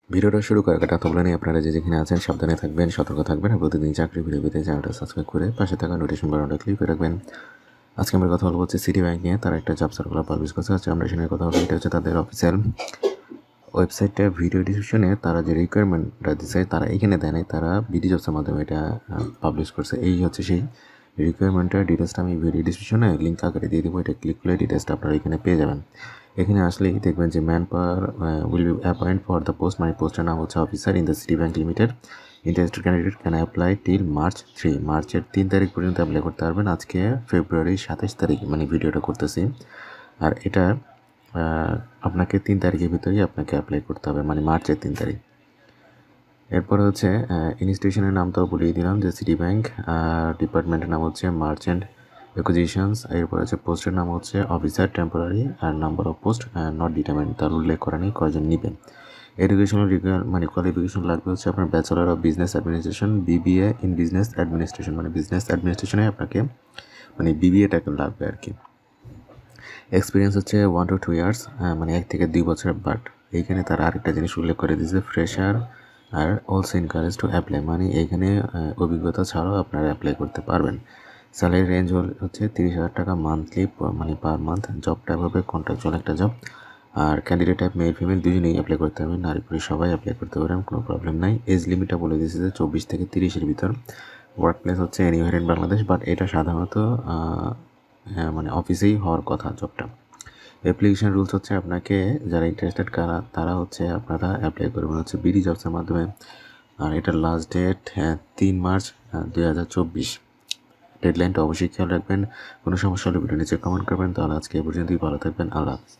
ভিডিওটা শুরু করার কথা বলে নিয়ে আপনারা যে যেখানে আছেন সাবধানে থাকবেন, সতর্ক থাকবেন আর প্রতিদিন চাকরি ভিডিও পেতে চ্যানেলটা সাবস্ক্রাইব করে পাশে থাকা নোটিফিকেশন বাটনটা ক্লিক করে রাখবেন। আজকে আমরা কথা বলবো সিটি ব্যাংক নিয়ে। তারা একটা জব সার্কুলার পাবলিশ করছে। আজকে আমরা সেখানে কথা বলবো। এটা হচ্ছে তাদের অফিসিয়াল ওয়েবসাইটে ভিডিও ডিসক্রিপশনে তারা যে রিকোয়ারমেন্টটা দিচ্ছে তারা এখানে দেয় নাই, তারা বিডি জবসের মাধ্যমে এটা পাবলিশ করছে। এই হচ্ছে সেই রিকোয়ারমেন্টের ডিটেলসটা আমি ভিডিও ডিসক্রিপশনে লিঙ্ক আকারে দিয়ে দেবো। এটা ক্লিক করলে ডিটেলসটা আপনারা এখানে পেয়ে যাবেন। এখানে আসলেই দেখবেন যে man power will be appoint for the post, মানে পোস্টের নাম হচ্ছে officer in the city bank limited. Interested candidate can apply till March 3, মার্চের 3 তারিখ পর্যন্ত অ্যাপ্লাই করতে পারবেন। আজকে ফেব্রুয়ারির 27 তারিখ মানে ভিডিওটা করতেছি। আর এটা আপনাকে 3 তারিখের ভিতরেই আপনাকে অ্যাপ্লাই করতে হবে, মানে মার্চের 3 তারিখ। এরপরে হচ্ছে ইনস্টিটিউশনের নামটাও বলিয়ে দিলাম যে সিটি ব্যাংক। ডিপার্টমেন্টের নাম হচ্ছে মার্চেন্ট অ্যাকুইজিশনস। এরপর হচ্ছে পোস্টের নাম হচ্ছে অফিসার টেম্পোরারি, আর number of post not determined, তার উল্লেখ করা নেই কয়জন নেবেন। এডুকেশনাল মানে কোয়ালিফিকেশন লাগবে হচ্ছে আপনার bachelor of business administration, BBA in business administration, মানে বিজনেস অ্যাডমিনিস্ট্রেশনে আপনাকে মানে বিবিএটাকে লাগবে আর কি। এক্সপিরিয়েন্স হচ্ছে 1 to 2 ইয়ার্স, মানে 1 থেকে 2 বছর। বাট এইখানে তারা আরেকটা জিনিস উল্লেখ করে দিয়েছে, fresher are also encourage to apply, মানে এইখানে অভিজ্ঞতা ছাড়াও আপনারা অ্যাপ্লাই করতে পারবেন। স্যালারি রেঞ্জ হচ্ছে 30,000 টাকা মান্থলি, মানে পার মান্থ। জব টাইপ হবে কন্ট্রাকচুয়াল একটা জব। আর ক্যান্ডিডেট টাইপ মেল ফিমেল দুজনেই অ্যাপ্লাই করতে হবে, নারী পুরুষ সবাই অ্যাপ্লাই করতে পারেন, কোনো প্রবলেম নাই। এজ লিমিটটা বলে দিয়েছে যে 24 থেকে 30-এর ভিতর। ওয়ার্ক প্লেস হচ্ছে এনিওয়ার ইন বাংলাদেশ, বাট এটা সাধারণত হ্যাঁ মানে অফিসেই হওয়ার কথা জবটা। অ্যাপ্লিকেশন রুলস হচ্ছে আপনাকে যারা ইন্টারেস্টেড তারা হচ্ছে আপনারা অ্যাপ্লাই করবেন হচ্ছে বিডি জবসের মাধ্যমে। আর এটার লাস্ট ডেট 3 মার্চ 2024। ডেডলাইনটা অবশ্যই খেয়াল রাখবেন। কোনো সমস্যা হলে ভিডিও নিচে কমেন্ট করবেন। তাহলে আজকে এ পর্যন্তই, ভালো থাকবেন। আল্লাহ হাফিজ।